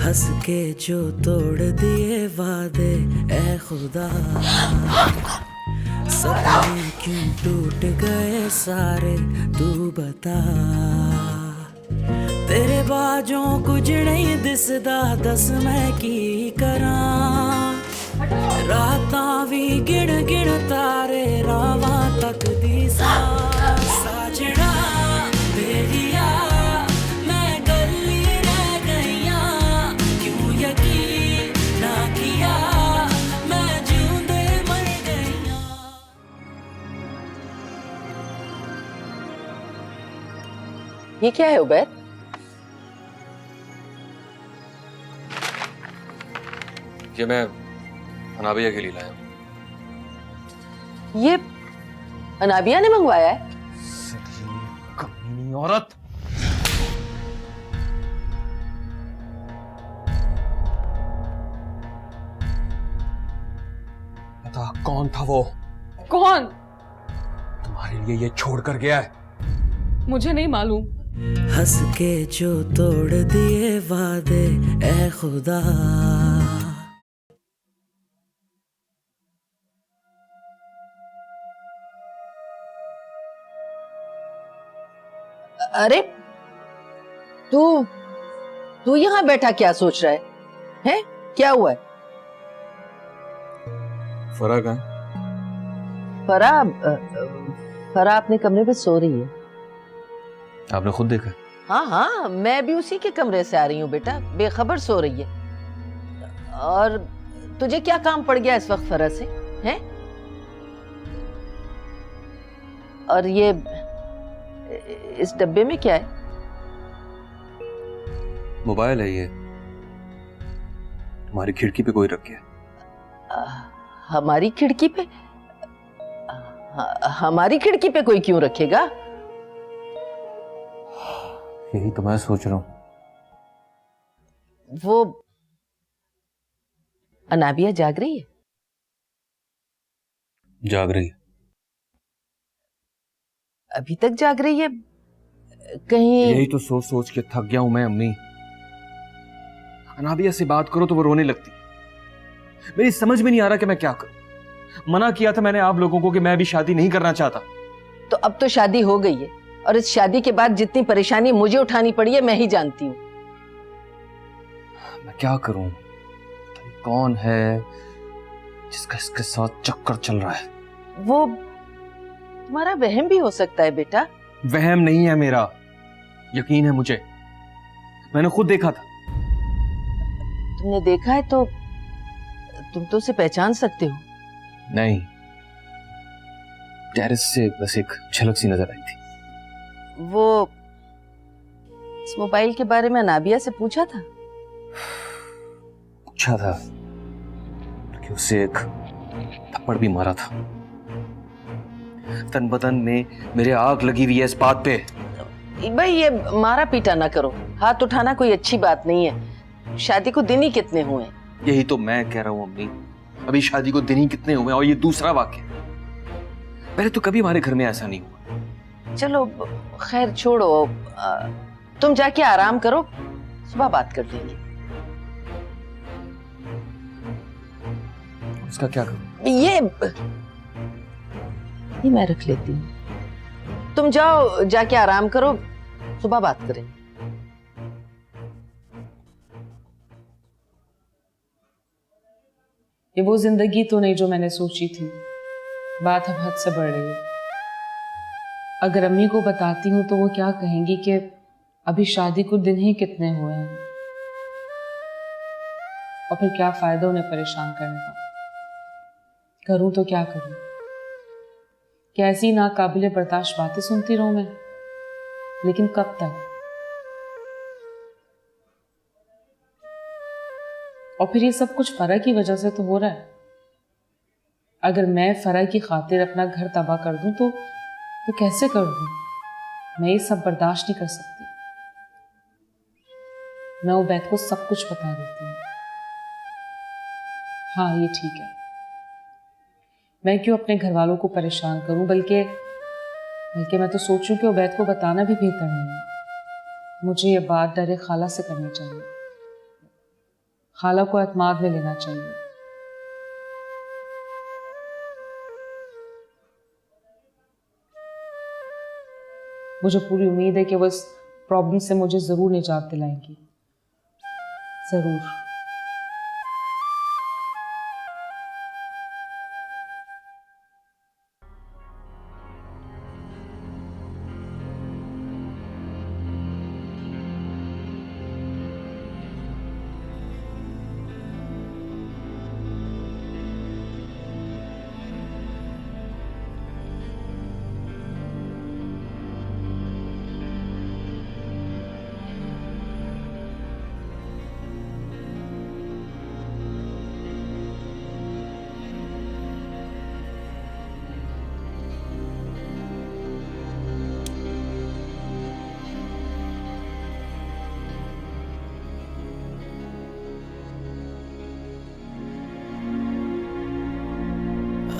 हंस के जो तोड़ दिए वादे ऐ खुदा, सपने क्यों टूट गए सारे तू बता। तेरे बाजों कुछ नहीं दिसदा, दस मैं की करा। रातां भी गिण गिण तारे रावां तक दी साजणा बेलिया। मैं गली रह गईया, क्यों यकीन ना किया, मैं जिऊंदे मर गईया। ये क्या है उबैद? ये मैं अनाबिया के लिए लाया हूं। ये अनाबिया ने मंगवाया है? कमीनी औरत! बता कौन था वो? कौन? तुम्हारे लिए ये छोड़ कर गया है। मुझे नहीं मालूम। हंस के जो तोड़ दिए वादे ऐ खुदा। अरे तू तू यहाँ बैठा क्या सोच रहा है? हैं? क्या हुआ है? फराग है? फरा अपने कमरे में सो रही है। आपने खुद देखा? हाँ हाँ, मैं भी उसी के कमरे से आ रही हूँ बेटा, बेखबर सो रही है। और तुझे क्या काम पड़ गया इस वक्त फरा से? हैं? और ये इस डब्बे में क्या है? मोबाइल है ये, हमारी खिड़की पे कोई रख गया। हमारी खिड़की पे? हमारी खिड़की पे कोई क्यों रखेगा? यही तो मैं सोच रहा हूं। वो अनाबिया जाग रही है? जाग रही है। अभी तक जाग रही है? कहीं यही तो सोच सोच के थक गया हूं मैं अम्मी। अनाबिया से बात करो तो वो रोने लगती है। मेरी समझ में नहीं आ रहा कि मैं क्या करूं। मना किया था मैंने आप लोगों को कि मैं भी शादी नहीं करना चाहता। तो अब तो शादी हो गई है, और इस शादी के बाद जितनी परेशानी मुझे उठानी पड़ी है मैं ही जानती हूँ। मैं क्या करूं? कौन है जिसका इसके साथ चक्कर चल रहा है? वो तुम्हारा वहम भी हो सकता है बेटा। वहम नहीं है मेरा, यकीन है मुझे। मैंने खुद देखा था। तुमने देखा है तो तुम तो उसे पहचान सकते हो। नहीं, टेरेस से बस एक झलक सी नजर आई थी। वो इस मोबाइल के बारे में नाबिया से पूछा था? पूछा था कि उसे एक थप्पड़ भी मारा था। तन बदन में मेरे आग लगी हुई है इस बात पे। भाई ये मारा पीटा ना करो, हाथ उठाना कोई अच्छी बात नहीं है। शादी को दिन ही कितने हुए? यही तो मैं कह रहा हूं अम्मी, अभी शादी को दिन ही कितने हुए और ये दूसरा वाक्य। पहले तो कभी हमारे घर में ऐसा नहीं हुआ। चलो खैर छोड़ो, तुम जाके आराम करो, सुबह बात कर लेंगे। उसका क्या करूं? ये मैं रख लेती हूँ, तुम जाओ जाके आराम करो, सुबह बात करेंगे। ये वो जिंदगी तो नहीं जो मैंने सोची थी। बात अब हद से बढ़ रही है। अगर अम्मी को बताती हूँ तो वो क्या कहेंगी कि अभी शादी को दिन ही कितने हुए हैं, और फिर क्या फायदा उन्हें परेशान करने का। करूँ तो क्या करूँ? कैसी नाकाबिले बर्दाश्त बातें सुनती रहूं मैं, लेकिन कब तक? और फिर ये सब कुछ फरा की वजह से तो हो रहा है। अगर मैं फरा की खातिर अपना घर तबाह कर दूं तो कैसे कर दूं? मैं ये सब बर्दाश्त नहीं कर सकती। मैं उबैद को सब कुछ बता देती हूँ। हाँ ये ठीक है, मैं क्यों अपने घर वालों को परेशान करूं, बल्कि मैं तो सोचूं कि उबैद को बताना भी बेहतर नहीं है। मुझे ये बात डरे खाला से करनी चाहिए। खाला को एतमाद में लेना चाहिए। मुझे पूरी उम्मीद है कि वो इस प्रॉब्लम से मुझे जरूर निजात दिलाएंगी, जरूर।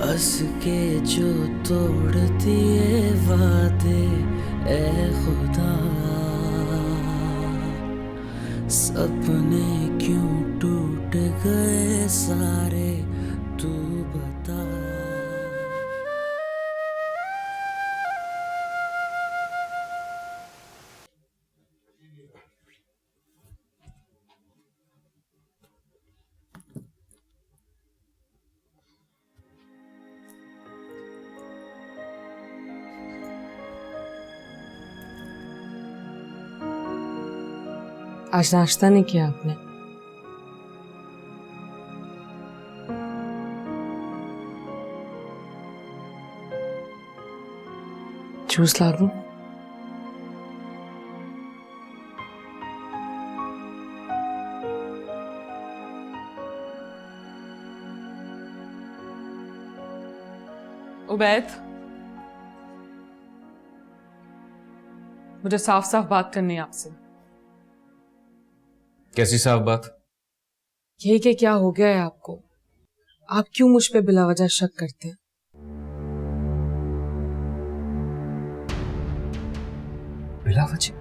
हंस के जो तोड़ दिए वादे ए खुदा, सपने क्यों टूट गए सारे, तू बता। आज नाश्ता नहीं किया आपने? जूस ला दूं? उबैद, मुझे साफ साफ बात करनी है आपसे। कैसी साफ बात? यही कि क्या हो गया है आपको? आप क्यों मुझ पे बिला वजह शक करते हैं? बिला वजह?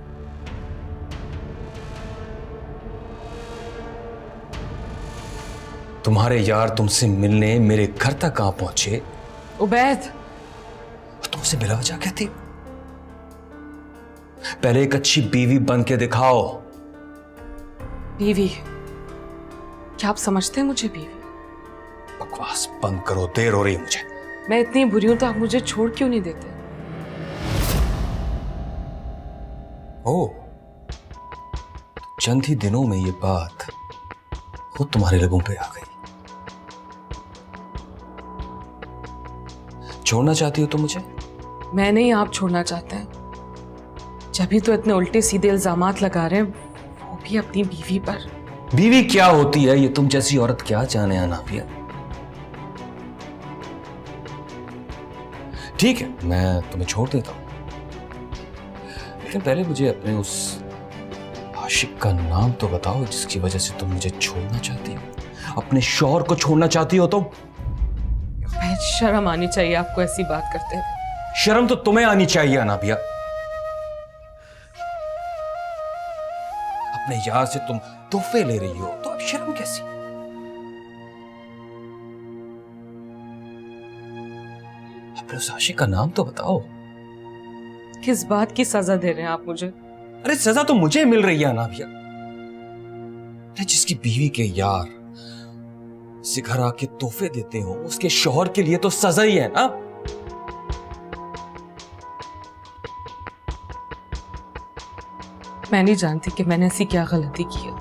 तुम्हारे यार तुमसे मिलने मेरे घर तक कहां पहुंचे? उबैद, तुमसे बिला वजह कहती? पहले एक अच्छी बीवी बन के दिखाओ। बीवी? क्या आप समझते हैं मुझे बीवी? बकवास बंद करो, देर हो रही है मुझे। मैं इतनी बुरी हूं तो आप मुझे छोड़ क्यों नहीं देते? ओ, चंद ही दिनों में ये बात खुद तुम्हारे लबों पे आ गई। छोड़ना चाहती हो तुम मुझे? मैं नहीं, आप छोड़ना चाहते हैं। जब भी तो इतने उल्टे सीधे इल्जामात लगा रहे हैं, वो भी अपनी बीवी पर। बीवी क्या होती है ये तुम जैसी औरत क्या जाने अनाफिया। ठीक है, मैं तुम्हें छोड़ देता हूं, लेकिन पहले मुझे अपने उस आशिक का नाम तो बताओ जिसकी वजह से तुम मुझे छोड़ना चाहती हो, अपने शौहर को छोड़ना चाहती हो। तो शर्म आनी चाहिए आपको ऐसी बात करते हुए। शर्म तो तुम्हें आनी चाहिए अनाबिया। अपने यार से तुम तोहफे ले रही हो तो अब शर्म कैसी? अपने उस आशिक का नाम तो बताओ। किस बात की सजा दे रहे हैं आप मुझे? अरे सजा तो मुझे मिल रही है अनाबिया। जिसकी बीवी के यार से घर आके तोहफे देते हो उसके शौहर के लिए तो सजा ही है ना। मैं नहीं जानती कि मैंने ऐसी क्या गलती की है।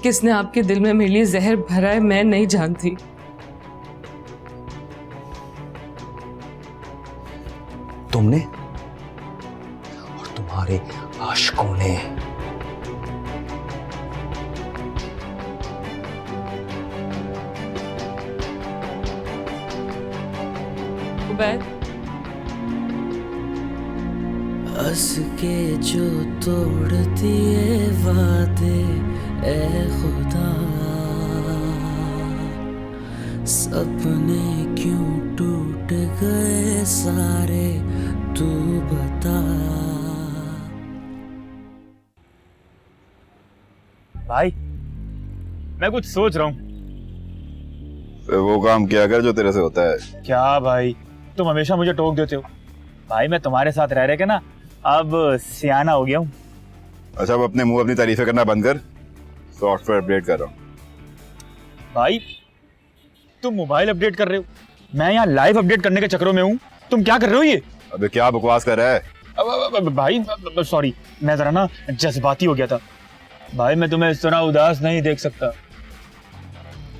किसने आपके दिल में मेरे लिए जहर भरा है मैं नहीं जानती। तुमने और तुम्हारे आशिकों ने। हंस के जो तोड़ दिए वादे ए खुदा, सपने क्यों टूट गए सारे, तू बता। भाई मैं कुछ सोच रहा हूँ। वो काम क्या कर जो तेरे से होता है। क्या भाई, तुम हमेशा मुझे टोक देते हो। भाई मैं तुम्हारे साथ रह के ना अब सियाना हो गया हूँ। अच्छा अब अपने मुंह अपनी तारीफें करना बंद कर, सॉफ्टवेयर अपडेट कर रहा हूँ। भाई तुम मोबाइल अपडेट कर रहे हो, मैं यहाँ लाइव अपडेट करने के चक्करों में हूँ। तुम क्या कर रहे हो ये? अबे क्या बकवास कर रहा है। भाई सॉरी, मैं जरा ना जज्बाती हो गया था। भाई मैं तुम्हें इस तरह उदास नहीं देख सकता।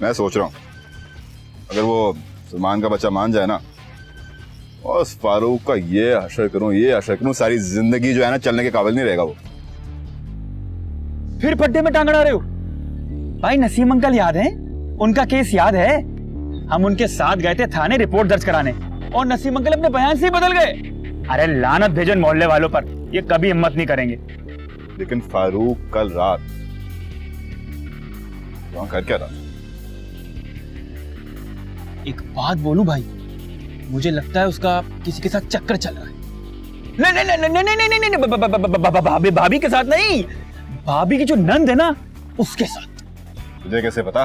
मैं सोच रहा हूँ अगर वो सलमान का बच्चा मान जाए ना, और उस फारूक का ये हशर करूँ, सारी जिंदगी जो है ना चलने के काबिल नहीं रहेगा वो। फिर पट्टे में टांग अड़ा रहे हो? भाई नसीम अंकल याद है? उनका केस याद है? हम उनके साथ गए थे थाने रिपोर्ट दर्ज कराने और नसीम अंकल अपने बयान से ही बदल गए। अरे लानत भेजन मोहल्ले वालों पर, ये कभी हिम्मत नहीं करेंगे। लेकिन फारूक कल रात वहां कर क्या रहा? एक बात बोलूं भाई, मुझे लगता है उसका किसी के साथ चक्कर चल रहा है। नहीं, भाभी के साथ नहीं, भाभी की जो नंद है ना उसके साथ। तुझे कैसे पता?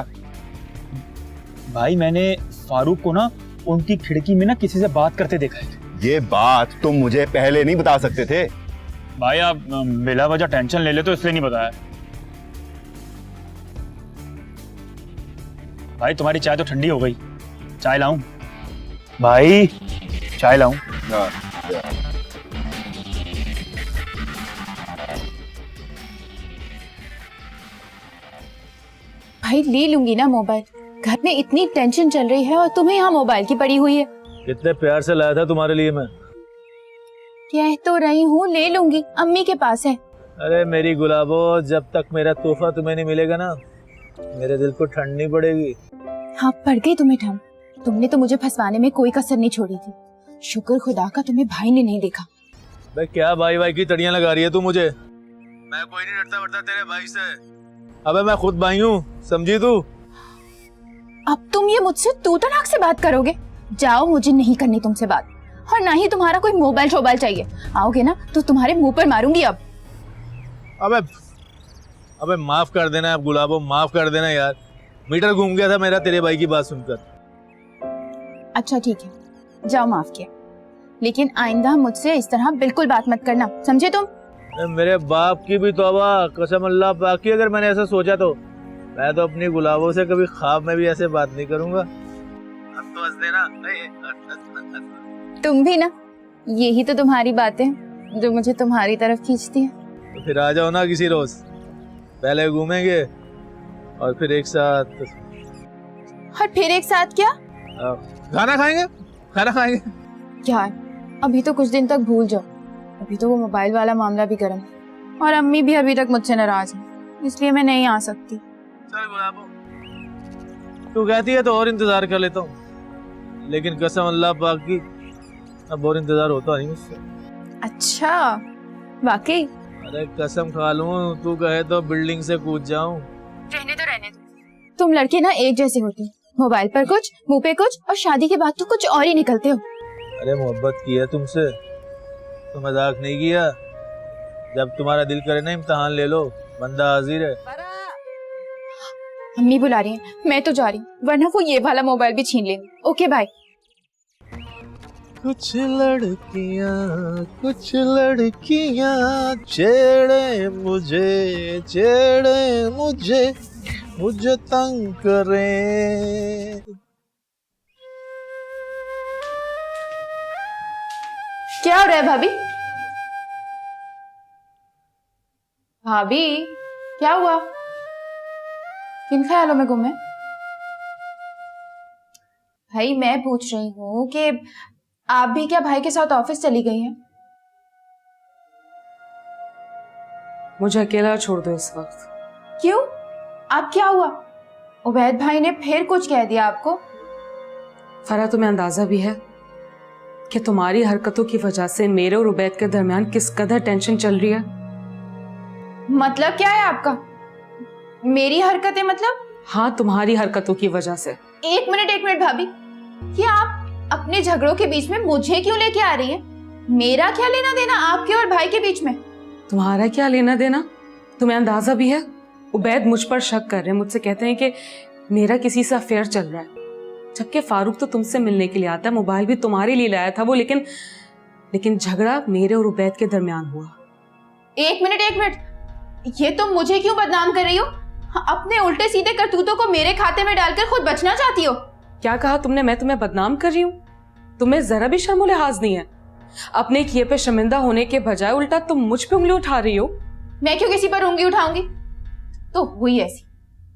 भाई मैंने फारूक को ना उनकी खिड़की में ना किसी से बात करते देखा है। ये बात तुम मुझे पहले नहीं बता सकते थे। भाई आप बिला वजह टेंशन ले ले तो इसलिए नहीं बताया। भाई तुम्हारी चाय तो ठंडी हो गई, चाय लाऊं? भाई चाय लाऊं? हाँ, भाई ले लूंगी ना मोबाइल, घर में इतनी टेंशन चल रही है और तुम्हें यहाँ मोबाइल की पड़ी हुई है। कितने प्यार से लाया था तुम्हारे लिए मैं। कह तो रही हूँ ले लूंगी, अम्मी के पास है। अरे मेरी गुलाबो, जब तक मेरा तोहफा तुम्हें नहीं मिलेगा ना मेरे दिल को ठंड नहीं पड़ेगी। हाँ पड़ गई तुम्हें ठंड, तुमने तो मुझे फंसवाने में कोई कसर नहीं छोड़ी थी। शुक्र खुदा का तुम्हें भाई ने नहीं देखा। भाई क्या भाई भाई की तड़ियां लगा रही है तू मुझे? मैं कोई नहीं डरता वरता तेरे भाई से। अबे मैं खुद भाई हूँ, समझी तू? अब तुम ये मुझसे तू तड़ाक से बात करोगे? जाओ, मुझे नहीं करनी तुमसे बात, और ना ही तुम्हारा कोई मोबाइल शोबाइल चाहिए। आओगे ना तो तुम्हारे मुंह पर मारूंगी अब। अबे माफ कर देना अब गुलाबो, माफ कर देना यार। मीटर घूम गया था मेरा तेरे भाई की बात सुनकर। अच्छा ठीक है, जाओ माफ किया, लेकिन आइंदा मुझसे इस तरह बिल्कुल बात मत करना, समझे तुम? मेरे बाप की भी तौबा, कसम अल्लाह पाक की, अगर मैंने ऐसा सोचा तो मैं तो अपनी गुलाबों से कभी ख्वाब में भी ऐसे बात नहीं करूंगा। अब तो हंस देना। तुम भी ना, यही तो तुम्हारी बातें जो मुझे तुम्हारी तरफ खींचती है। तो फिर आ जाओ ना किसी रोज, पहले घूमेंगे और फिर एक साथ। और फिर एक साथ क्या? खाना खाएंगे, खाना खाएंगे। यार अभी तो कुछ दिन तक भूल जाओ, अभी तो वो मोबाइल वाला मामला भी गर्म है और अम्मी भी अभी तक मुझसे नाराज है, इसलिए मैं नहीं आ सकती। चल गुलाबो, तू कहती है तो और इंतजार कर लेता हूँ, लेकिन कसम अल्लाह पाक की अब और इंतजार होता नहीं मुझसे। अच्छा वाकई? अरे कसम खा लूं, तू कहे तो बिल्डिंग से कूद जाऊं। रहने दो। तुम लड़के ना एक जैसे होते हो, मोबाइल पर कुछ, मुंह पे कुछ, और शादी के बाद तो कुछ और ही निकलते हो। अरे मोहब्बत की है तुमसे तो मजाक नहीं किया। जब तुम्हारा दिल करे ना इम्तिहान ले लो, बंदा हाजिर है। अम्मी बुला रही हैं, मैं तो जा रही हूँ, वरना वो ये वाला मोबाइल भी छीन लेंगे। Okay bye. कुछ लड़कियां छेड़े मुझे तंग करे। क्या हो रहा है भाभी? भाभी क्या हुआ? किन ख्यालों में गुम है? भाई मैं पूछ रही हूँ कि आप भी क्या भाई के साथ ऑफिस चली गई हैं? मुझे अकेला छोड़ दो इस वक्त। क्यों? आप क्या हुआ? उबैद भाई ने फिर कुछ कह दिया आपको? फरा, तुम्हें अंदाजा भी है कि तुम्हारी हरकतों की वजह से मेरे और उबैद के दरमियान किस कदर टेंशन चल रही है? मतलब क्या है आपका? मेरी हरकतें मतलब? हाँ, तुम्हारी हरकतों की वजह से। एक मिनट भाभी, ये आप अपने झगड़ों के बीच में मुझे क्यों लेके आ रही है? मेरा क्या लेना देना आपके और भाई के बीच में? तुम्हारा क्या लेना देना? तुम्हें अंदाजा भी है उबैद मुझ पर शक कर रहे हैं, मुझसे कहते हैं कि मेरा किसी से अफेयर चल रहा है, जबकि फारूक तो तुमसे मिलने के लिए आता है, मोबाइल भी तुम्हारे लिए लाया था वो, लेकिन झगड़ा मेरे और उबैद के दरमियान हुआ। एक मिनट, ये तुम मुझे क्यों बदनाम कर रही हो? अपने उल्टे सीधे करतूतों को मेरे खाते में डालकर खुद बचना चाहती हो? क्या कहा तुमने? मैं तुम्हें बदनाम कर रही हूँ? तुम्हें जरा भी शर्म लिहाज नहीं है? अपने किए पे शर्मिंदा होने के बजाय उल्टा तुम मुझ पे उंगली उठा रही हो। मैं क्यों किसी पर उंगली उठाऊंगी? तो हुई ऐसी,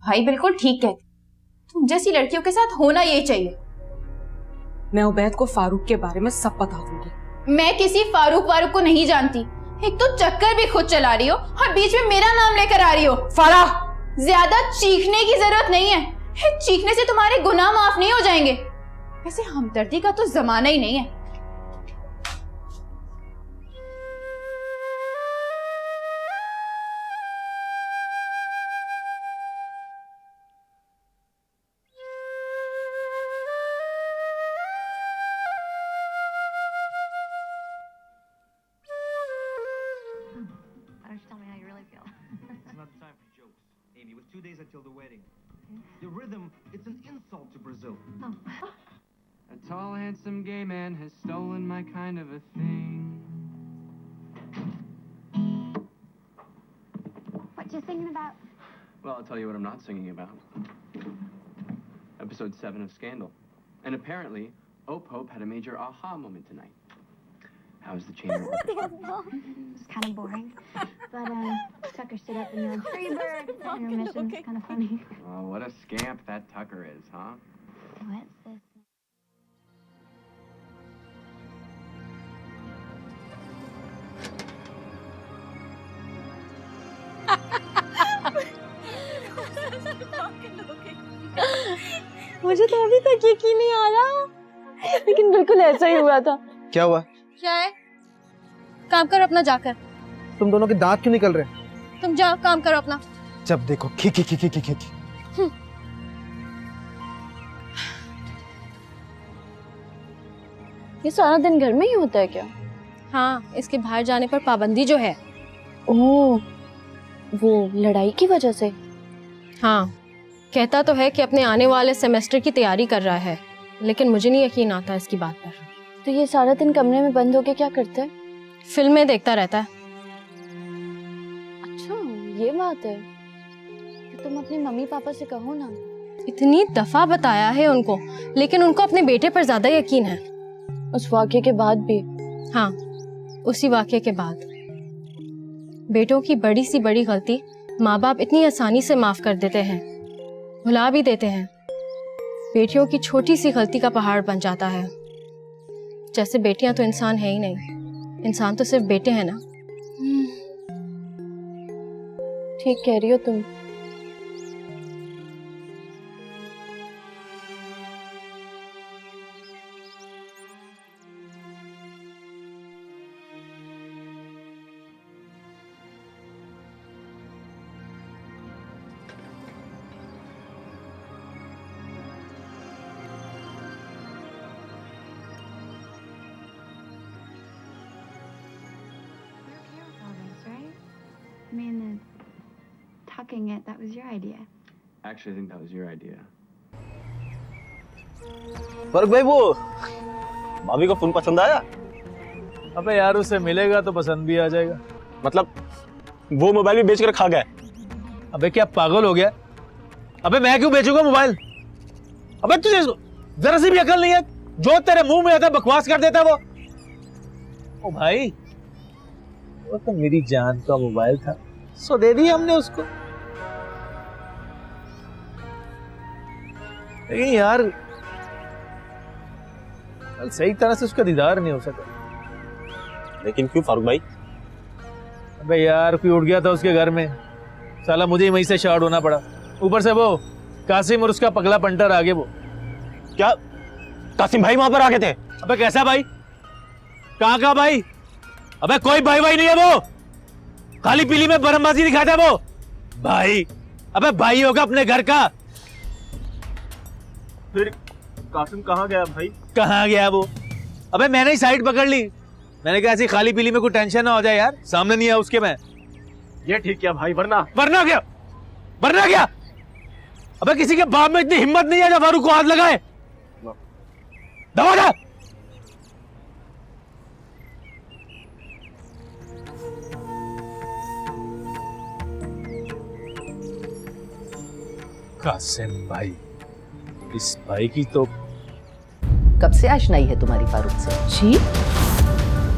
भाई बिल्कुल ठीक कहते, तुम जैसी लड़कियों के साथ होना यही चाहिए। मैं उबैद को फारूक के बारे में सब बता दूंगी। मैं किसी फारूक को नहीं जानती। एक तो चक्कर भी खुद चला रही हो और बीच में मेरा नाम लेकर आ रही हो। फारा, ज्यादा चीखने की जरूरत नहीं है, चीखने से तुम्हारे गुनाह माफ नहीं हो जाएंगे। वैसे हमदर्दी का तो जमाना ही नहीं है। Why don't you tell me how you really feel? It's not time for jokes, Amy. With 2 days until the wedding. The rhythm, it's an insult to Brazil. A tall, handsome gay man has stolen my kind of a thing. What you singing about? Well, I'll tell you what I'm not singing about. Episode 7 of Scandal. And apparently, Hope had a major aha moment tonight. How's the chamber orchestra? It's kind of boring. But Tucker stood up and yelled, "Freebird!" Intermission. It's kind of funny. Oh, what a scamp that Tucker is, huh? What's this? मुझे तो अभी तक यकीन नहीं आ रहा, लेकिन बिल्कुल ऐसा ही हुआ था। क्या हुआ? क्या है? काम करो अपना जाकर। तुम दोनों के दांत क्यों निकल रहे हैं? तुम जाओ काम करो अपना। जब देखो खी खी खी खी खी खी। ये सारा दिन घर में ही होता है क्या? हाँ, इसके बाहर जाने पर पाबंदी जो है। ओह, वो लड़ाई की वजह से? हाँ, कहता तो है कि अपने आने वाले सेमेस्टर की तैयारी कर रहा है, लेकिन मुझे नहीं यकीन आता इसकी बात पर। तो ये सारा दिन कमरे में बंद होके क्या करता है? फिल्में देखता रहता है। अच्छा, ये बात है। तो तुम अपने मम्मी पापा से कहो ना। इतनी दफा बताया है उनको, लेकिन उनको अपने बेटे पर ज्यादा यकीन है। उस वाक़े के बाद भी? हाँ, उसी वाक़े के बाद। बेटों की बड़ी सी बड़ी गलती माँ बाप इतनी आसानी से माफ कर देते हैं, भुला भी देते हैं। बेटियों की छोटी सी गलती का पहाड़ बन जाता है। जैसे बेटियां तो इंसान है ही नहीं, इंसान तो सिर्फ बेटे हैं ना। ठीक कह रही हो तुम। You're okay with all this, right? I mean, tucking it, that was your idea. Actually, I think that was your idea. फर्क भाई, वो भाभी को फोन पसंद आया? अबे यार, उसे मिलेगा तो पसंद भी आ जाएगा। मतलब वो मोबाइल भी बेच कर खा गया? अबे क्या पागल हो गया? अबे मैं क्यों बेचूंगा मोबाइल? अबे तुझे जरा सी भी अकल नहीं है? जो तेरे मुंह में आता है बकवास कर देता है वो। ओ भाई, वो तो मेरी जान का मोबाइल था, सो दे दिया हमने उसको। लेकिन यार कल सही तरह से उसका दीदार नहीं हो सका। लेकिन क्यों फारूक भाई? अबे यार, कोई उठ गया था उसके घर में, साला मुझे ही वहीं से शॉर्ट होना पड़ा। ऊपर से वो कासिम और उसका पगला पंटर आगे। वो क्या कासिम भाई वहां पर आ गए थे? अबे कैसा भाई? कहाँ का भाई? अबे कोई भाई भाई नहीं है वो, काली पीली में बरमबाजी दिखाता है वो भाई। अबे भाई होगा अपने घर का। फिर कासिम कहाँ गया भाई? कहाँ गया वो? अबे मैंने ही साइड पकड़ ली। मैंने कहा ऐसी खाली पीली में कोई टेंशन ना हो जाए यार, सामने नहीं है उसके मैं। ये ठीक किया भाई, वरना क्या? मरना क्या? अबे किसी के बाप में इतनी हिम्मत नहीं है जो फारूक को हाथ लगाए। दबा दे। कासिम भाई, इस भाई की तो कब से आशनाई है तुम्हारी फारूक से? जी?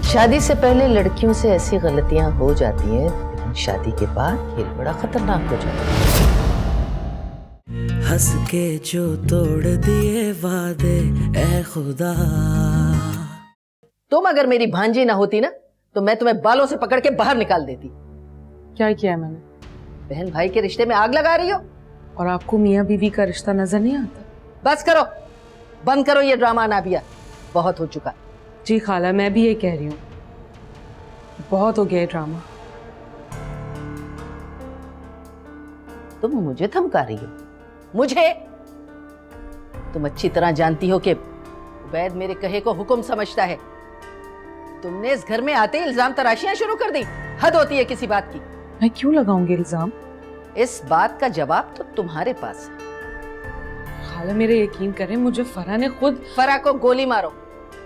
शादी से पहले लड़कियों से ऐसी गलतियां हो जाती हैं, लेकिन शादी के बाद खेल बड़ा खतरनाक हो जाता है। हंस के जो तोड़ दिए वादे ए खुदा। तुम अगर मेरी भांजी ना होती ना तो मैं तुम्हें बालों से पकड़ के बाहर निकाल देती। क्या किया है मैंने? बहन भाई के रिश्ते में आग लगा रही हो। और आपको मियाँ बीवी का रिश्ता नजर नहीं आता? बस करो, बंद करो ये ड्रामा नाबिया, बहुत हो चुका। जी खाला, मैं भी ये कह रही हूँ, बहुत हो गया ड्रामा। तुम मुझे धमका रही हो? मुझे? तुम अच्छी तरह जानती हो कि उबैद मेरे कहे को हुक्म समझता है। तुमने इस घर में आते ही इल्जाम तराशियां शुरू कर दी। हद होती है किसी बात की। मैं क्यों लगाऊंगी इल्जाम? इस बात का जवाब तो तुम्हारे पास है। खाला मेरे यकीन करें, मुझे फरा ने खुद। फरा को गोली मारो।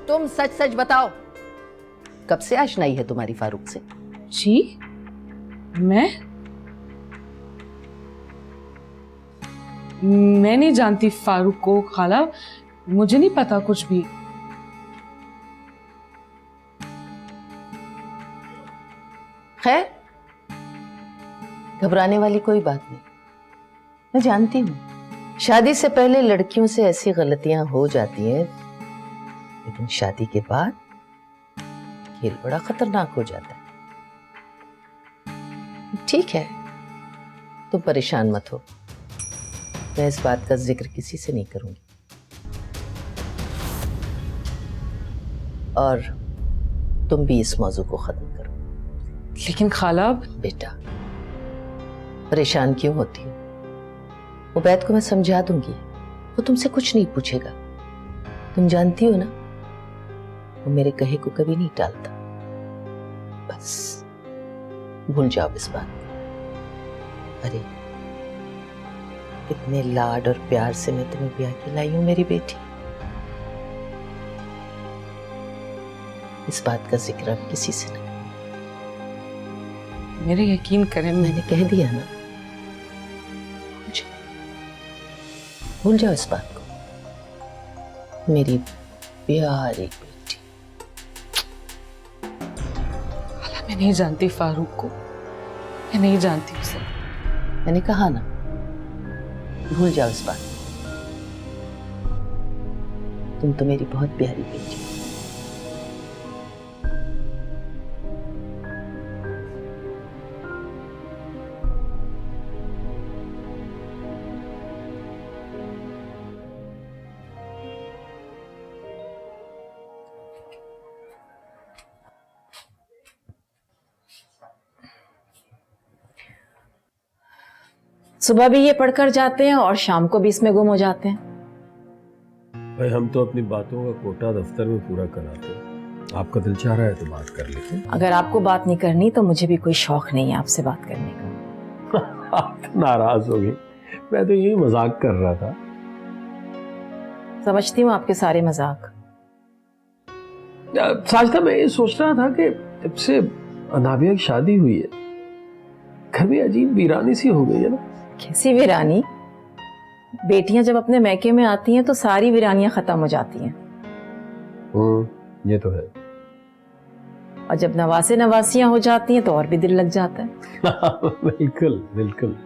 तुम सच सच बताओ, कब से आशनाई है तुम्हारी फारूक से? जी? मैं नहीं जानती फारूक को खाला, मुझे नहीं पता कुछ भी। खैर, घबराने वाली कोई बात नहीं। मैं जानती हूं शादी से पहले लड़कियों से ऐसी गलतियां हो जाती हैं, लेकिन शादी के बाद खेल बड़ा खतरनाक हो जाता है। ठीक है, तुम परेशान मत हो, मैं इस बात का जिक्र किसी से नहीं करूंगी। और तुम भी इस मौजू को खत्म करो। लेकिन खाला। बेटा, परेशान क्यों होती हो? उबैद को मैं समझा दूंगी, वो तुमसे कुछ नहीं पूछेगा। तुम जानती हो ना, वो मेरे कहे को कभी नहीं टालता। बस भूल जाओ इस बात को। अरे कितने लाड और प्यार से मैं तुम्हें ब्याह के लाई हूं मेरी बेटी। इस बात का जिक्र अब किसी से नहीं। मेरे यकीन करें, मैंने कह दिया ना, भूल जाओ इस बात को मेरी प्यारी बेटी। मैं नहीं जानती फारूक को, मैं नहीं जानती उसे। मैंने कहा ना, भूल जाओ इस बात को। तुम तो मेरी बहुत प्यारी बेटी। सुबह भी ये पढ़कर जाते हैं और शाम को भी इसमें गुम हो जाते हैं। भाई हम तो अपनी बातों का कोटा दफ्तर में पूरा कराते हैं। आपका दिल चाह रहा है तो बात कर लेते हैं। अगर आपको बात नहीं करनी तो मुझे भी कोई शौक नहीं है आपसे बात करने का। आप तो नाराज हो गई, मैं तो यही मजाक कर रहा था। समझती हूँ आपके सारे मजाक। साजिदा, मैं ये सोच रहा था कि जब से अनाबिया की शादी हुई है, घर में अजीब वीरानी सी हो गई है ना। कैसी वीरानी? बेटियां जब अपने मैके में आती हैं तो सारी वीरानियां खत्म हो जाती हैं। ये तो है। और जब नवासे नवासियां हो जाती हैं तो और भी दिल लग जाता है। बिल्कुल बिल्कुल।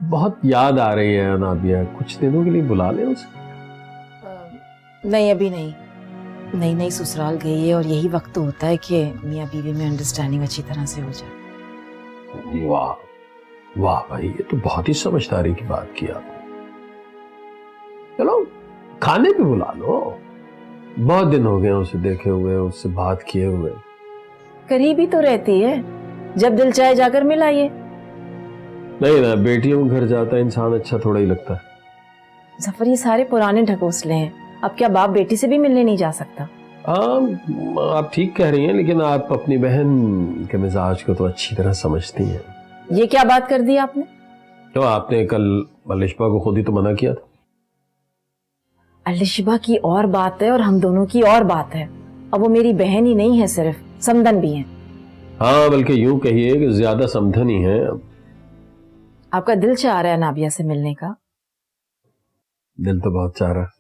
बहुत याद आ रही है अनाबिया, कुछ दिनों के लिए बुला ले उसे। नहीं, अभी नहीं। नई नई ससुराल गई है और यही वक्त तो होता है कि मियाँ बीवी में अंडरस्टैंडिंग अच्छी तरह से हो जाए। वाह वाह भाई, ये तो बहुत ही समझदारी की बात की आपने। चलो खाने पे बुला लो, बहुत दिन हो गए उसे देखे हुए, उससे बात किए हुए। करीबी तो रहती है, जब दिल चाहे जाकर मिलाइए। नहीं ना, बेटियों के घर जाता है इंसान अच्छा थोड़ा ही लगता है। जफर, ये सारे पुराने ढकोसले हैं। अब क्या बाप बेटी से भी मिलने नहीं जा सकता? हाँ आप ठीक कह रही हैं, लेकिन आप अपनी बहन के मिजाज को तो अच्छी तरह समझती हैं। ये क्या बात कर दी आपने? तो आपने कल अलिशबा को खुद ही तो मना किया था। अलिशबा की और बात है और हम दोनों की और बात है। अब वो मेरी बहन ही नहीं है, सिर्फ समधन भी है। हाँ बल्कि यूं कहिए कि ज्यादा समधन ही है। आपका दिल चाह रहा है नाबिया से मिलने का? दिल तो बहुत चाह रहा।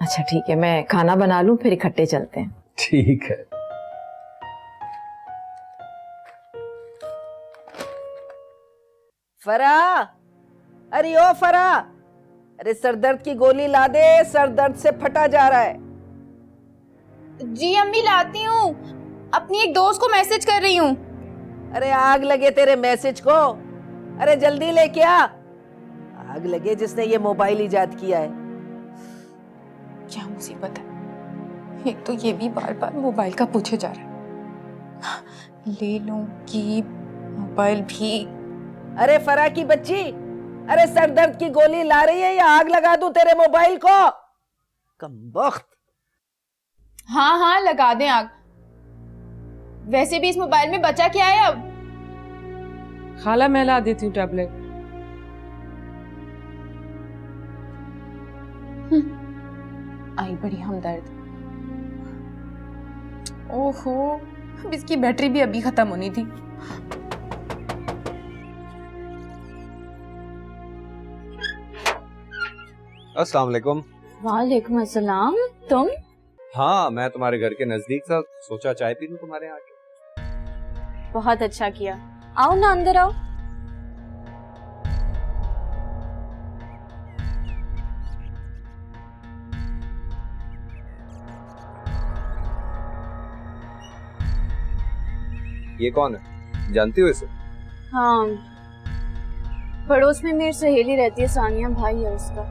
अच्छा ठीक है, मैं खाना बना लूं, फिर इकट्ठे चलते हैं। ठीक है। फरा, अरे ओ फरा, अरे सर दर्द की गोली ला दे, सर दर्द से फटा जा रहा है। जी अम्मी लाती हूँ, अपनी एक दोस्त को मैसेज कर रही हूँ। अरे आग लगे तेरे मैसेज को, अरे जल्दी लेके आ। आग लगे जिसने ये मोबाइल इजाद किया है। क्या मुसीबत है, एक तो ये भी बार बार मोबाइल का पूछे जा रहा है। ले लूंगी मोबाइल भी। अरे फरा की बच्ची, अरे सर दर्द की गोली ला रही है या आग लगा दूं तेरे मोबाइल को? कमबख्त। हाँ हाँ लगा दें आग। वैसे भी इस मोबाइल में बचा क्या है अब? खाला मैं ला देती हूँ टैबलेट। आई बड़ी हमदर्द। ओहो, अब इसकी बैटरी भी अभी खत्म होनी थी। अस्सलाम वालेकुम। वालेकुम अस्सलाम। तुम? हाँ मैं तुम्हारे घर के नजदीक था, सोचा चाय पी लूं तुम्हारे यहाँ के। बहुत अच्छा किया, आओ ना अंदर आओ। ये कौन है, जानती हो इसे? हाँ, पड़ोस में मेरी सहेली रहती है, सानिया भाई है उसका।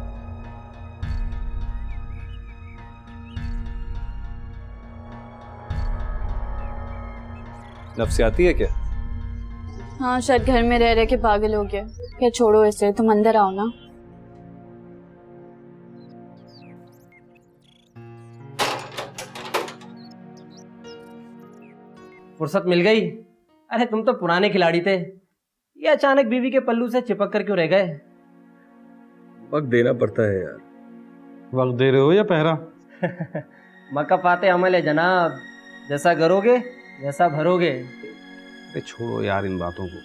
नफसियाती है क्या? हाँ शायद घर में रह रह के पागल हो गया। क्या छोड़ो इसे, तुम अंदर आओ ना। फुर्सत मिल गई? अरे तुम तो पुराने खिलाड़ी थे, ये अचानक बीवी के पल्लू से चिपक कर क्यों रह गए? वक्त देना पड़ता है यार। वक्त दे रहे हो या पहरा? मक्का पाते अमल है जनाब, जैसा करोगे वैसा भरोगे। अरे छोड़ो यार इन बातों को।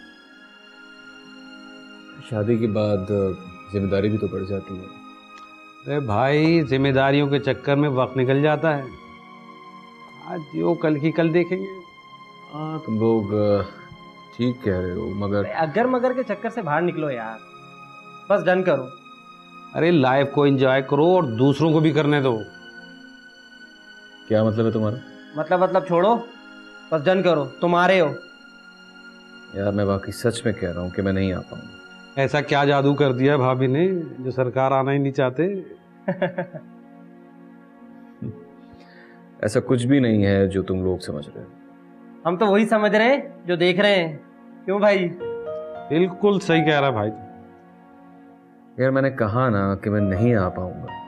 शादी के बाद जिम्मेदारी भी तो बढ़ जाती है। अरे भाई जिम्मेदारियों के चक्कर में वक्त निकल जाता है। आज जो कल की कल देखेंगे। हाँ तुम लोग ठीक कह रहे हो, मगर अगर मगर के चक्कर से बाहर निकलो यार, बस डन करो। अरे लाइफ को एंजॉय करो और दूसरों को भी करने दो। क्या मतलब है तुम्हारा? मतलब छोड़ो, बस डन करो, तुम आ रहे हो। यार मैं वाकई सच में कह रहा हूँ कि मैं नहीं आ पाऊंगा। ऐसा क्या जादू कर दिया भाभी ने जो सरकार आना ही नहीं चाहते? ऐसा कुछ भी नहीं है जो तुम लोग समझ रहे हो। हम तो वही समझ रहे हैं जो देख रहे हैं। क्यों भाई? बिल्कुल सही कह रहा भाई। यार मैंने कहा ना कि मैं नहीं आ पाऊंगा।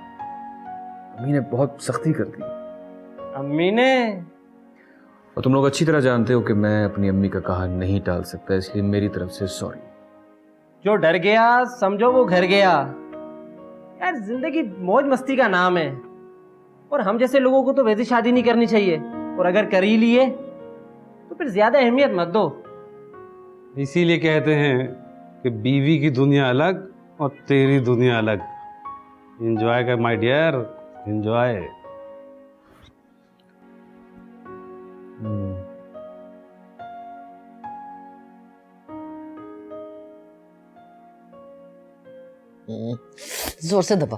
अम्मी ने बहुत सख्ती कर दी। अम्मी ने? और तुम लोग अच्छी तरह जानते हो कि मैं अपनी अम्मी का कहा नहीं टाल सकता, इसलिए मेरी तरफ से सॉरी। जो डर गया समझो वो घर गया। यार जिंदगी मौज मस्ती का नाम है, और हम जैसे लोगों को तो वैसी शादी नहीं करनी चाहिए, और अगर कर ही लिए तो फिर ज्यादा अहमियत मत दो। इसीलिए कहते हैं कि बीवी की दुनिया अलग और तेरी दुनिया अलग। एंजॉय कर माय डियर, एंजॉय। जोर से दबा।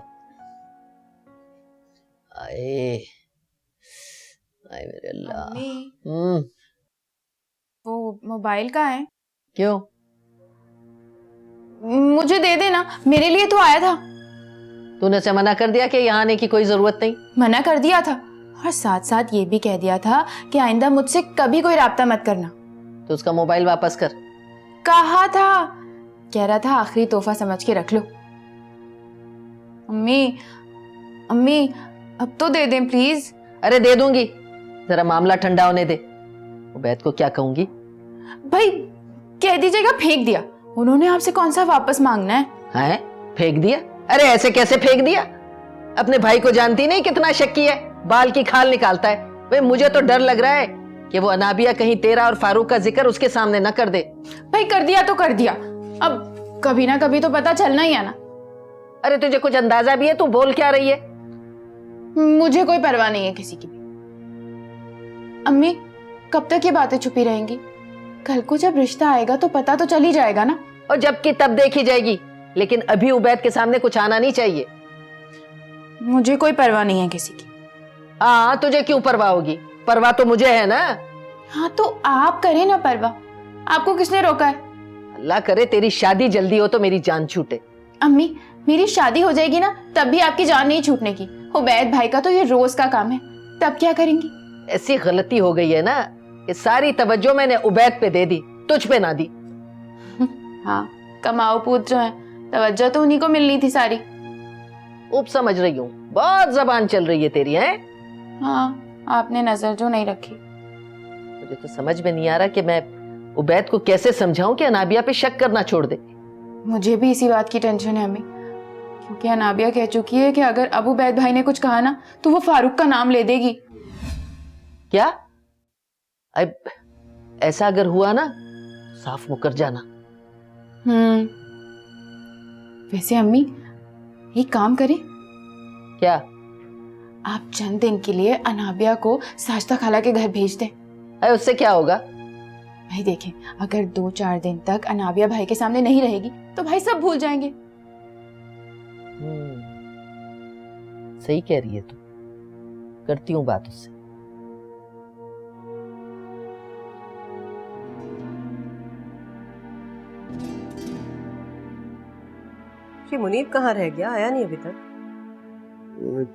आए आए मेरे अल्लाह। वो मोबाइल का है? क्यों? मुझे दे देना, मेरे लिए तो आया था। तूने से मना कर दिया कि यहाँ आने की कोई जरूरत नहीं? मना कर दिया था, और साथ साथ ये भी कह दिया था कि आइंदा मुझसे कभी कोई राब्ता मत करना। तो उसका मोबाइल वापस कर। कहा था, कह रहा था आखिरी तोहफा समझ के रख लो। अम्मी अम्मी अब तो दे दें प्लीज। अरे दे दूंगी, जरा मामला ठंडा होने दे। उबैद को क्या कहूंगी? भाई कह दीजिएगा फेंक दिया, उन्होंने आपसे कौन सा वापस मांगना है? हैं? फेंक दिया? अरे ऐसे कैसे फेंक दिया? अपने भाई को जानती नहीं कितना शक्की है, बाल की खाल निकालता है। भाई मुझे तो डर लग रहा है कि वो अनाबिया कहीं तेरा और फारूक का जिक्र उसके सामने न कर दे। भाई कर दिया तो कर दिया, अब कभी ना कभी तो पता चलना ही है ना। अरे तुझे कुछ अंदाजा भी है तू बोल क्या रही है? मुझे कोई परवाह नहीं है किसी की भी। अम्मी कब तक ये बातें छुपी रहेंगी? कल को जब रिश्ता आएगा तो पता तो चल ही जाएगा ना। और जबकि तब देखी जाएगी, लेकिन अभी उबैद के सामने कुछ आना नहीं चाहिए। मुझे कोई परवाह नहीं है किसी की। हाँ तुझे क्यों परवाह होगी? परवाह तो मुझे है ना। हाँ तो आप करें ना परवाह, आपको किसने रोका है? अल्लाह करे तेरी शादी जल्दी हो तो मेरी जान छूटे। अम्मी मेरी शादी हो जाएगी ना तब भी आपकी जान नहीं छूटने की। उबैद भाई का तो ये रोज का काम है, तब क्या करेंगी? ऐसी गलती हो गई है ना कि सारी तवज्जो मैंने उबैद पे दे दी, तुझ पे ना दी। हाँ कमाओ पूत जो है, तवज्जो तो उन्हीं को मिलनी थी सारी। उप समझ रही हूँ, बहुत जबान चल रही है तेरी है। हाँ आपने नजर जो नहीं रखी। मुझे तो समझ में नहीं आ रहा कि मैं उबैद को कैसे समझाऊं कि अनाबिया पे शक करना छोड़ दे। मुझे भी इसी बात की टेंशन है अम्मी, क्योंकि अनाबिया कह चुकी है कि अगर अब उबैद भाई ने कुछ कहा ना तो वो फारूक का नाम ले देगी। क्या? अब ऐसा अगर हुआ ना साफ मुकर जाना। वैसे अम्मी एक काम करें क्या? आप चंद दिन के लिए अनाबिया को साजदा खाला के घर भेज दें। अरे उससे क्या होगा? भाई देखें अगर 2-4 दिन तक अनाबिया भाई के सामने नहीं रहेगी तो भाई सब भूल जाएंगे। सही कह रही है तू, करती हूँ बात उससे। श्री मुनीब कहाँ रह गया, आया नहीं अभी तक?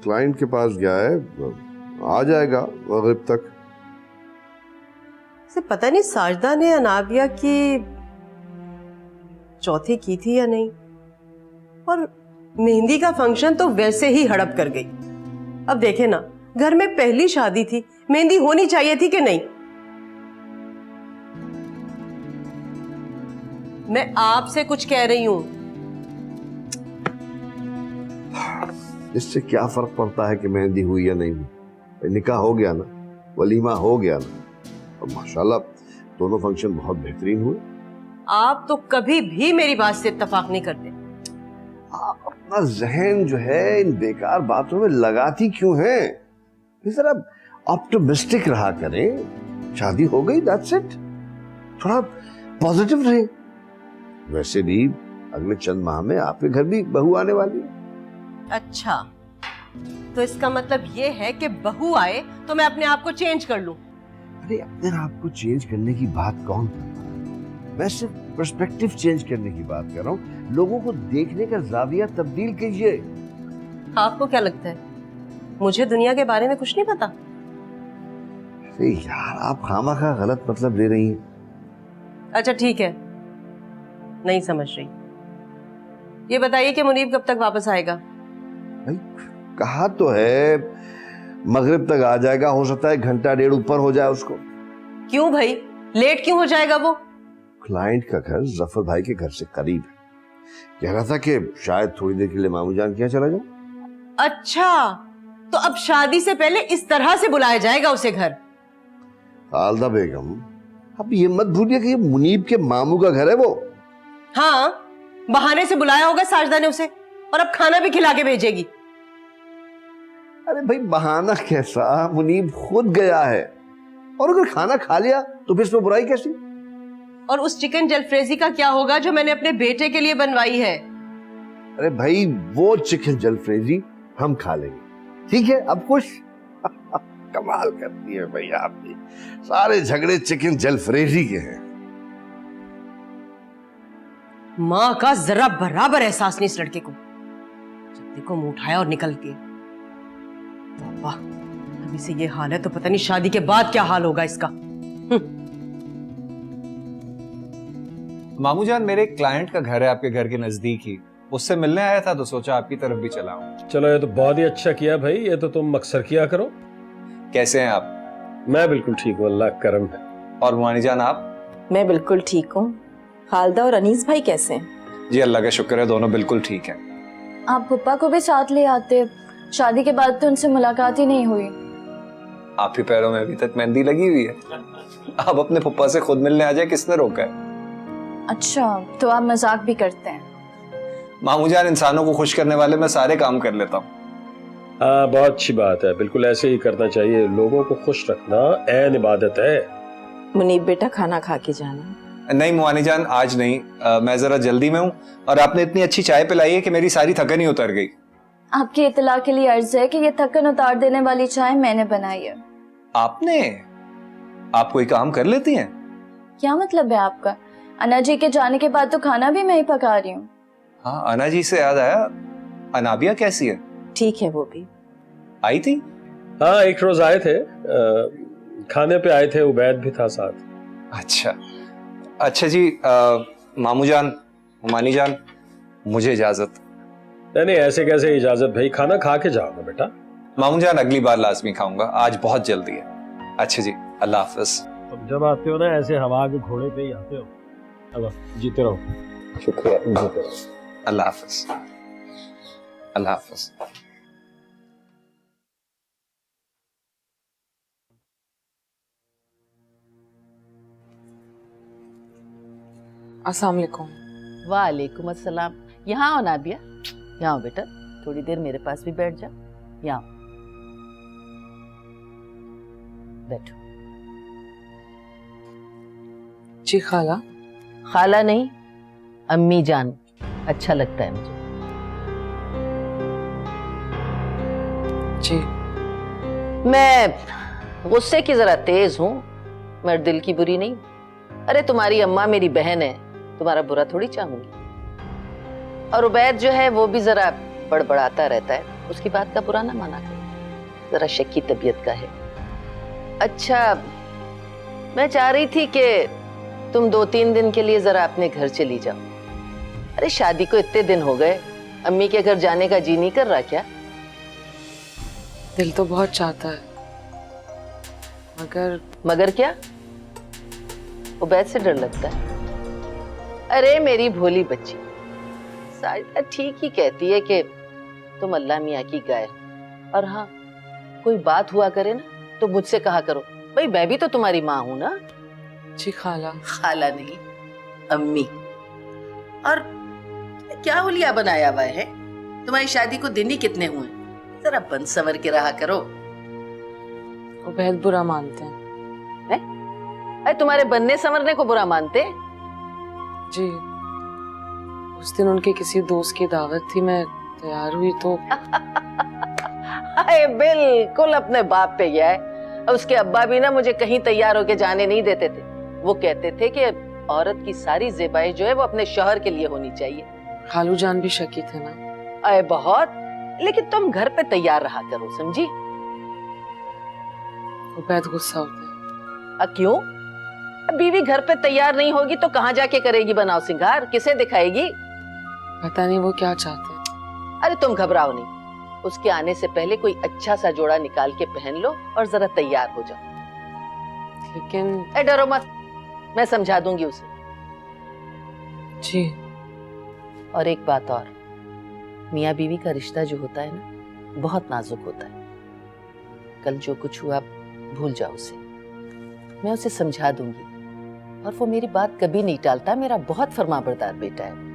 क्लाइंट के पास गया है, आ जाएगा मगरिब तक। से पता नहीं साजदा ने अनाबिया की चौथी की थी या नहीं, और मेहंदी का फंक्शन तो वैसे ही हड़प कर गई। अब देखे ना, घर में पहली शादी थी, मेहंदी होनी चाहिए थी कि नहीं? मैं आपसे कुछ कह रही हूं। इससे क्या फर्क पड़ता है कि मेहंदी हुई या नहीं हुई? निकाह हो गया ना, वलीमा हो गया ना, और माशाल्लाह दोनों फंक्शन बहुत बेहतरीन हुए। आप तो कभी भी मेरी बात से इत्तेफाक नहीं करते। आप अपना जहन जो है इन बेकार बातों में लगाती क्यों है? जरा ऑप्टिमिस्टिक रहा करें। शादी हो गई, दैट्स इट। थोड़ा पॉजिटिव रहे। वैसे भी अगले चंद माह में आपके घर भी बहू आने वाली है। अच्छा, तो इसका मतलब ये है कि बहू आए तो मैं अपने आप को चेंज कर लूं? अरे अपने आप को चेंज करने की बात कौन कर रहा है? मैं सिर्फ पर्सपेक्टिव चेंज करने की बात कर रहा हूँ। लोगों को देखने का जाविया तब्दील कीजिए। आपको क्या लगता है मुझे दुनिया के बारे में कुछ नहीं पता? अरे यार आप खामखा गलत मतलब ले रही हैं। अच्छा ठीक है, नहीं समझ रही। ये बताइए कि मुनीब कब तक वापस आएगा? भाई कहा तो है मगरिब तक आ जाएगा, हो सकता है घंटा डेढ़ ऊपर हो जाए उसको। क्यों भाई, लेट क्यों हो जाएगा वो? क्लाइंट का घर जफर भाई के घर से करीब है, कह रहा था कि शायद थोड़ी देर के लिए मामू जान के यहाँ चला जाऊं। अच्छा, तो अब शादी से पहले इस तरह से बुलाया जाएगा उसे घर? आलदा बेगम, अब ये मत भूलिए कि ये मुनीब के मामू का घर है वो। हाँ, बहाने से बुलाया होगा साजदा ने उसे, और अब खाना भी खिला के भेजेगी। अरे भाई बहाना कैसा, मुनीब खुद गया है, और अगर खाना खा लिया तो फिर इसमें बुराई कैसी? और उस चिकन जलफ्रेजी का क्या होगा जो मैंने अपने बेटे के लिए बनवाई है? अरे भाई वो चिकन जलफ्रेजी हम खा लेंगे, ठीक है? अब खुश? कमाल करती है भाई आप भी, सारे झगड़े चिकन जलफ्रेजी के हैं। माँ का जरा बराबर एहसास नहीं इस लड़के को। जब देखो मुंह उठाया और निकल के। वाह, अभी से ये हाल है तो पता नहीं शादी के बाद क्या हाल होगा इसका। मामू जान, मेरे एक क्लाइंट का घर है आपके घर के नजदीक ही, उससे मिलने आया था तो सोचा आपकी तरफ भी चला आऊं। चलो ये तो बहुत ही अच्छा किया भाई, ये तो तुम अक्सर किया करो। कैसे हैं आप? मैं बिल्कुल ठीक हूँ, अल्लाह का करम है। और मुआनी जान आप? मैं बिल्कुल ठीक हूँ। खालदा और अनीस भाई कैसे हैं? जी अल्लाह का शुक्र है, दोनों बिल्कुल ठीक हैं। आप पप्पा को भी साथ ले आते, शादी के बाद तो उनसे मुलाकात ही नहीं हुई। आपके पैरों में अभी तक मेहंदी लगी हुई है। आप अपने पप्पा से खुद मिलने आ जाए, किसने रोका है? अच्छा, तो आप मजाक भी करते हैं। मामू जान, इंसानों को खुश करने वाले मैं सारे काम कर लेता हूँ। हाँ, बहुत अच्छी बात है, बिल्कुल ऐसे ही करना चाहिए। लोगों को खुश रखना ऐन इबादत है। मुनीब बेटा खाना खा के जाना। नहीं मुआनी जान, आज नहीं। मैं जरा जल्दी में हूँ और आपने इतनी अच्छी चाय पिलाई है कि मेरी सारी थकन ही उतर गई। आपकी इतला के लिए अर्ज है कि ये थकन उतार देने वाली चाय मैंने बनाई है। आपने? आप कोई काम कर लेती हैं? क्या मतलब है आपका? अन्ना जी के जाने के बाद तो खाना भी मैं ही पका रही हूँ। हाँ, अन्ना जी से याद आया, अनाबिया कैसी है? ठीक है, वो भी आई थी? हाँ, एक रोज आए थे, खाने पे आए थे, उबैद भी था साथ। अच्छा अच्छा जी, मामू जान, मानी जान, मुझे इजाजत। नहीं, ऐसे कैसे इजाजत भाई, खाना खा के जाओ बेटा। मामू जान, अगली बार लाजमी खाऊंगा, आज बहुत जल्दी है। अच्छा जी, अल्लाह हाफिज। तुम जब आते हो ना ऐसे हवा के घोड़े पे ही आते हो। अल्लाह, जीते रहो। शुक्रिया, जीते रहो। अल्लाह हाफिज, अल्लाह हाफिज। अस्सलाम वालेकुम। वालेकुम अस्सलाम। यहाँ आओ नाबिया, यहाँ आओ बेटा, थोड़ी देर मेरे पास भी बैठ जाओ। यहाँ बैठो। जी खाला। खाला नहीं, अम्मी जान अच्छा लगता है मुझे। जी। मैं गुस्से की जरा तेज हूँ, मैं दिल की बुरी नहीं। अरे तुम्हारी अम्मा मेरी बहन है, तुम्हारा बुरा थोड़ी चाहूंगी। और उबैद जो है वो भी जरा बड़बड़ाता रहता है, उसकी बात का बुरा ना माना करो, जरा शक्की तबीयत का है। अच्छा, मैं चाह रही थी कि तुम 2-3 दिन के लिए जरा अपने घर चली जाओ। अरे शादी को इतने दिन हो गए, अम्मी के घर जाने का जी नहीं कर रहा क्या? दिल तो बहुत चाहता है, मगर क्या? उबैद से डर लगता है? अरे मेरी भोली बच्ची, साजिदा ठीक ही कहती है कि तुम अल्लाह मियाँ की गाय। और हाँ, कोई बात हुआ करे ना तो मुझसे कहा करो, भाई मैं भी तो तुम्हारी माँ हूं ना। जी खाला। खाला नहीं, अम्मी। और क्या हुलिया बनाया हुआ है? तुम्हारी शादी को दिन ही कितने हुए? जरा बन संवर के रहा करो। उबैद बुरा मानते हैं। अरे तुम्हारे बनने संवरने को बुरा मानते? जी, उस दिन उनके किसी दोस्त की दावत थी, मैं तैयार हुई तो अरे बिल्कुल अपने बाप पे गया है। उसके अब्बा भी ना मुझे कहीं तैयार होके जाने नहीं देते थे। वो कहते थे कि औरत की सारी ज़ेबाई जो है वो अपने शौहर के लिए होनी चाहिए। खालू जान भी शकी थे ना? अरे बहुत, लेकिन तुम घर पे तैयार रहा करो, समझी? उबैद गुस्सा होते हैं। क्यों? बीवी घर पे तैयार नहीं होगी तो कहाँ जाके करेगी बनाव सिंगार, किसे दिखाएगी? पता नहीं वो क्या चाहते हैं। अरे तुम घबराओ नहीं, उसके आने से पहले कोई अच्छा सा जोड़ा निकाल के पहन लो और जरा तैयार हो जाओ। लेकिन डरो मत, मैं समझा दूंगी उसे। जी। और एक बात और, मियाँ बीवी का रिश्ता जो होता है ना, बहुत नाजुक होता है। कल जो कुछ हुआ भूल जाओ उसे, मैं उसे समझा दूंगी। और वो मेरी बात कभी नहीं टालता, मेरा बहुत फरमाबरदार बेटा है।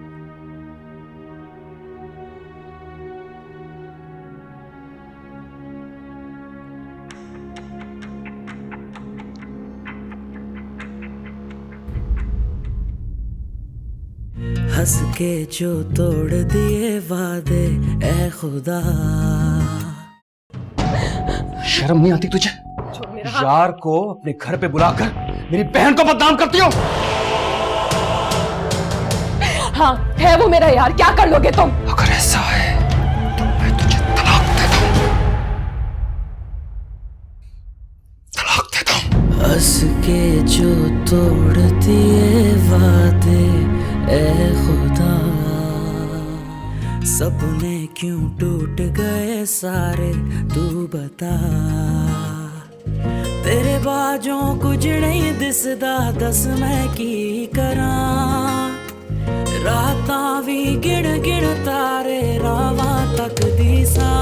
हंस के जो तोड़ दिए वादे, ए खुदा। शर्म नहीं आती तुझे? यार को अपने घर पे बुलाकर मेरी बहन को बदनाम करती हो? हाँ, है वो मेरा यार, क्या कर लोगे तुम? अगर ऐसा है तो मैं तुझे तलाक देता हूं। तलाक देता हूं। हंस के जो तोड़ दिए वादे, ए खुदा। सपने क्यों टूट गए सारे, तू बता। बाजों कुछ नहीं दिसदा दस मैं की करां रातां भी गिण गिण तारे रावां तक दी सा